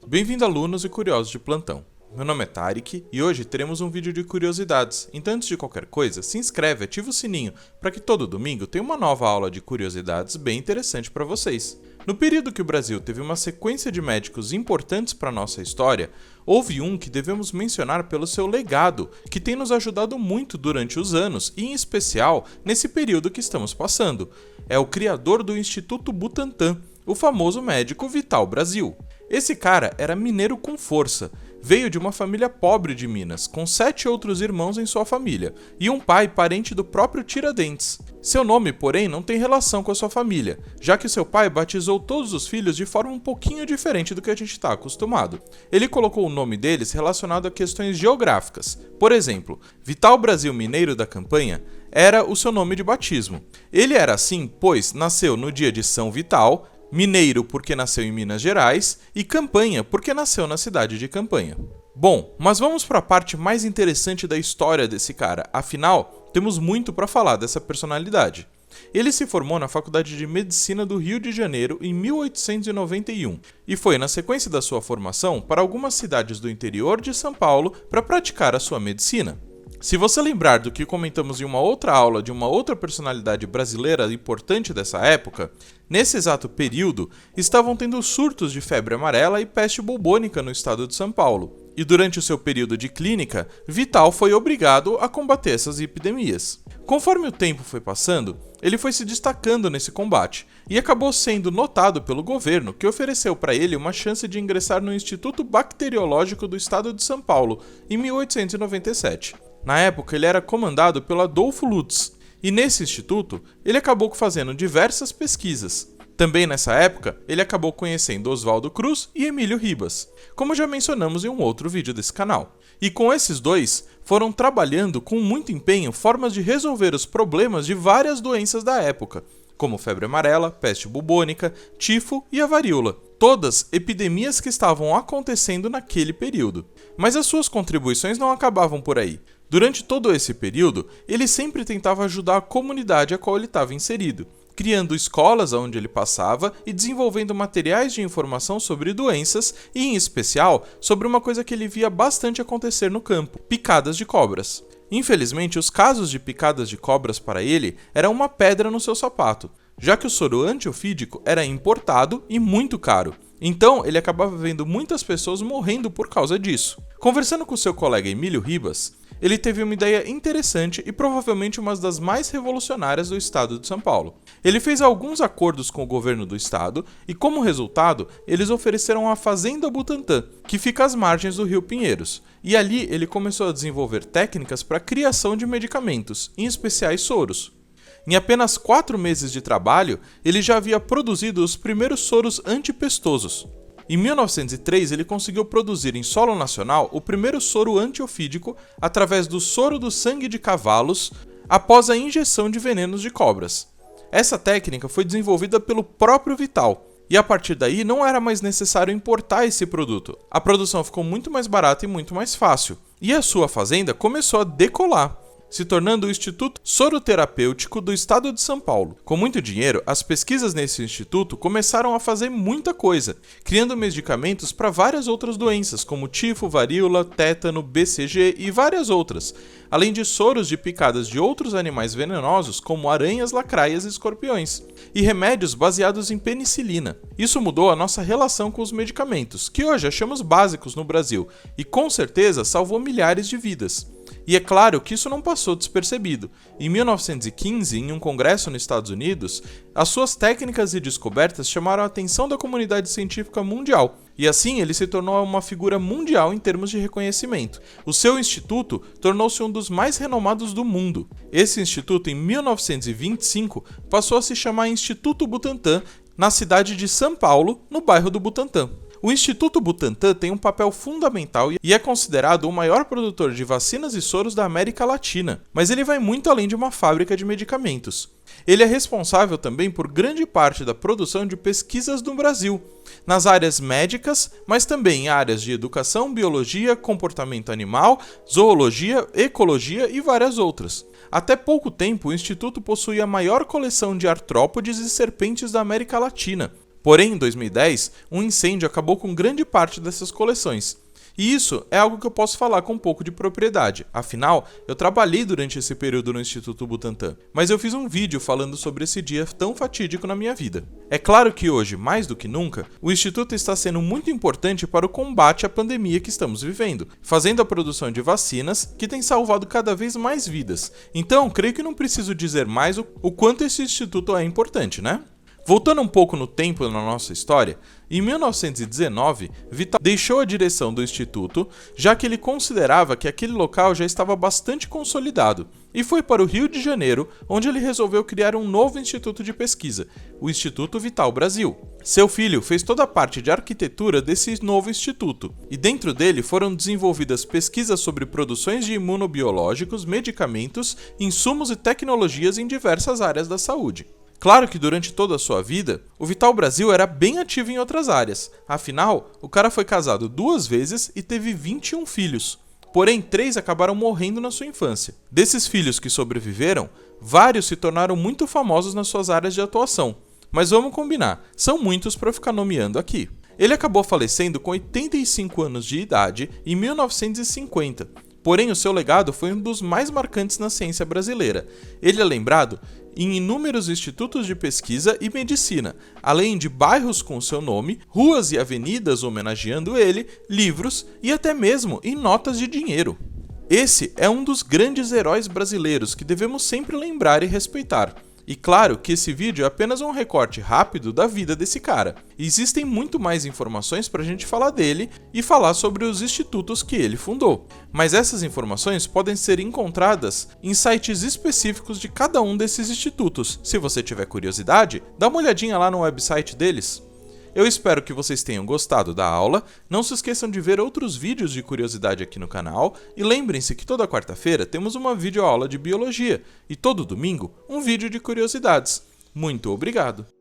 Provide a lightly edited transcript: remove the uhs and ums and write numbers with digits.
Bem-vindo, alunos e curiosos de plantão. Meu nome é Tarek e hoje teremos um vídeo de curiosidades. Então, antes de qualquer coisa, se inscreve e ativa o sininho para que todo domingo tenha uma nova aula de curiosidades bem interessante para vocês. No período que o Brasil teve uma sequência de médicos importantes para nossa história, houve um que devemos mencionar pelo seu legado, que tem nos ajudado muito durante os anos e, em especial, nesse período que estamos passando. É o criador do Instituto Butantan, o famoso médico Vital Brasil. Esse cara era mineiro com força, veio de uma família pobre de Minas, com 7 outros irmãos em sua família, e um pai parente do próprio Tiradentes. Seu nome, porém, não tem relação com a sua família, já que seu pai batizou todos os filhos de forma um pouquinho diferente do que a gente está acostumado. Ele colocou o nome deles relacionado a questões geográficas. Por exemplo, Vital Brasil Mineiro da Campanha era o seu nome de batismo. Ele era assim, pois nasceu no dia de São Vital, Mineiro porque nasceu em Minas Gerais e Campanha porque nasceu na cidade de Campanha. Bom, mas vamos para a parte mais interessante da história desse cara, afinal, temos muito para falar dessa personalidade. Ele se formou na Faculdade de Medicina do Rio de Janeiro em 1891 e foi na sequência da sua formação para algumas cidades do interior de São Paulo para praticar a sua medicina. Se você lembrar do que comentamos em uma outra aula de uma outra personalidade brasileira importante dessa época, nesse exato período estavam tendo surtos de febre amarela e peste bubônica no estado de São Paulo, e durante o seu período de clínica, Vital foi obrigado a combater essas epidemias. Conforme o tempo foi passando, ele foi se destacando nesse combate e acabou sendo notado pelo governo, que ofereceu para ele uma chance de ingressar no Instituto Bacteriológico do estado de São Paulo em 1897. Na época, ele era comandado pelo Adolfo Lutz, e nesse instituto, ele acabou fazendo diversas pesquisas. Também nessa época, ele acabou conhecendo Oswaldo Cruz e Emílio Ribas, como já mencionamos em um outro vídeo desse canal. E com esses dois, foram trabalhando com muito empenho formas de resolver os problemas de várias doenças da época, como febre amarela, peste bubônica, tifo e a varíola. Todas epidemias que estavam acontecendo naquele período. Mas as suas contribuições não acabavam por aí. Durante todo esse período, ele sempre tentava ajudar a comunidade a qual ele estava inserido, criando escolas onde ele passava e desenvolvendo materiais de informação sobre doenças e, em especial, sobre uma coisa que ele via bastante acontecer no campo: picadas de cobras. Infelizmente, os casos de picadas de cobras para ele eram uma pedra no seu sapato, já que o soro antiofídico era importado e muito caro. Então, ele acabava vendo muitas pessoas morrendo por causa disso. Conversando com seu colega Emílio Ribas, ele teve uma ideia interessante e provavelmente uma das mais revolucionárias do estado de São Paulo. Ele fez alguns acordos com o governo do estado e, como resultado, eles ofereceram a Fazenda Butantan, que fica às margens do Rio Pinheiros. E ali ele começou a desenvolver técnicas para a criação de medicamentos, em especiais soros. Em apenas 4 meses de trabalho, ele já havia produzido os primeiros soros antipestosos. Em 1903, ele conseguiu produzir em solo nacional o primeiro soro antiofídico através do soro do sangue de cavalos após a injeção de venenos de cobras. Essa técnica foi desenvolvida pelo próprio Vital, e a partir daí não era mais necessário importar esse produto. A produção ficou muito mais barata e muito mais fácil, e a sua fazenda começou a decolar, se tornando o Instituto Soroterapêutico do Estado de São Paulo. Com muito dinheiro, as pesquisas nesse instituto começaram a fazer muita coisa, criando medicamentos para várias outras doenças, como tifo, varíola, tétano, BCG e várias outras, além de soros de picadas de outros animais venenosos, como aranhas, lacraias e escorpiões, e remédios baseados em penicilina. Isso mudou a nossa relação com os medicamentos, que hoje achamos básicos no Brasil, e com certeza salvou milhares de vidas. E é claro que isso não passou despercebido. Em 1915, em um congresso nos Estados Unidos, as suas técnicas e descobertas chamaram a atenção da comunidade científica mundial, e assim ele se tornou uma figura mundial em termos de reconhecimento. O seu instituto tornou-se um dos mais renomados do mundo. Esse instituto, em 1925, passou a se chamar Instituto Butantan, na cidade de São Paulo, no bairro do Butantã. O Instituto Butantan tem um papel fundamental e é considerado o maior produtor de vacinas e soros da América Latina, mas ele vai muito além de uma fábrica de medicamentos. Ele é responsável também por grande parte da produção de pesquisas no Brasil, nas áreas médicas, mas também em áreas de educação, biologia, comportamento animal, zoologia, ecologia e várias outras. Até pouco tempo, o Instituto possuía a maior coleção de artrópodes e serpentes da América Latina. Porém, em 2010, um incêndio acabou com grande parte dessas coleções. E isso é algo que eu posso falar com um pouco de propriedade, afinal, eu trabalhei durante esse período no Instituto Butantan, mas eu fiz um vídeo falando sobre esse dia tão fatídico na minha vida. É claro que hoje, mais do que nunca, o Instituto está sendo muito importante para o combate à pandemia que estamos vivendo, fazendo a produção de vacinas que tem salvado cada vez mais vidas. Então, creio que não preciso dizer mais o quanto esse instituto é importante, né? Voltando um pouco no tempo na nossa história, em 1919, Vital deixou a direção do Instituto, já que ele considerava que aquele local já estava bastante consolidado, e foi para o Rio de Janeiro, onde ele resolveu criar um novo instituto de pesquisa, o Instituto Vital Brasil. Seu filho fez toda a parte de arquitetura desse novo instituto, e dentro dele foram desenvolvidas pesquisas sobre produções de imunobiológicos, medicamentos, insumos e tecnologias em diversas áreas da saúde. Claro que durante toda a sua vida, o Vital Brasil era bem ativo em outras áreas. Afinal, o cara foi casado 2 vezes e teve 21 filhos. Porém, 3 acabaram morrendo na sua infância. Desses filhos que sobreviveram, vários se tornaram muito famosos nas suas áreas de atuação. Mas vamos combinar, são muitos para ficar nomeando aqui. Ele acabou falecendo com 85 anos de idade em 1950. Porém, o seu legado foi um dos mais marcantes na ciência brasileira. Ele é lembrado em inúmeros institutos de pesquisa e medicina, além de bairros com seu nome, ruas e avenidas homenageando ele, livros e até mesmo em notas de dinheiro. Esse é um dos grandes heróis brasileiros que devemos sempre lembrar e respeitar. E claro que esse vídeo é apenas um recorte rápido da vida desse cara. Existem muito mais informações para a gente falar dele e falar sobre os institutos que ele fundou. Mas essas informações podem ser encontradas em sites específicos de cada um desses institutos. Se você tiver curiosidade, dá uma olhadinha lá no website deles. Eu espero que vocês tenham gostado da aula, não se esqueçam de ver outros vídeos de curiosidade aqui no canal e lembrem-se que toda quarta-feira temos uma videoaula de biologia e todo domingo um vídeo de curiosidades. Muito obrigado!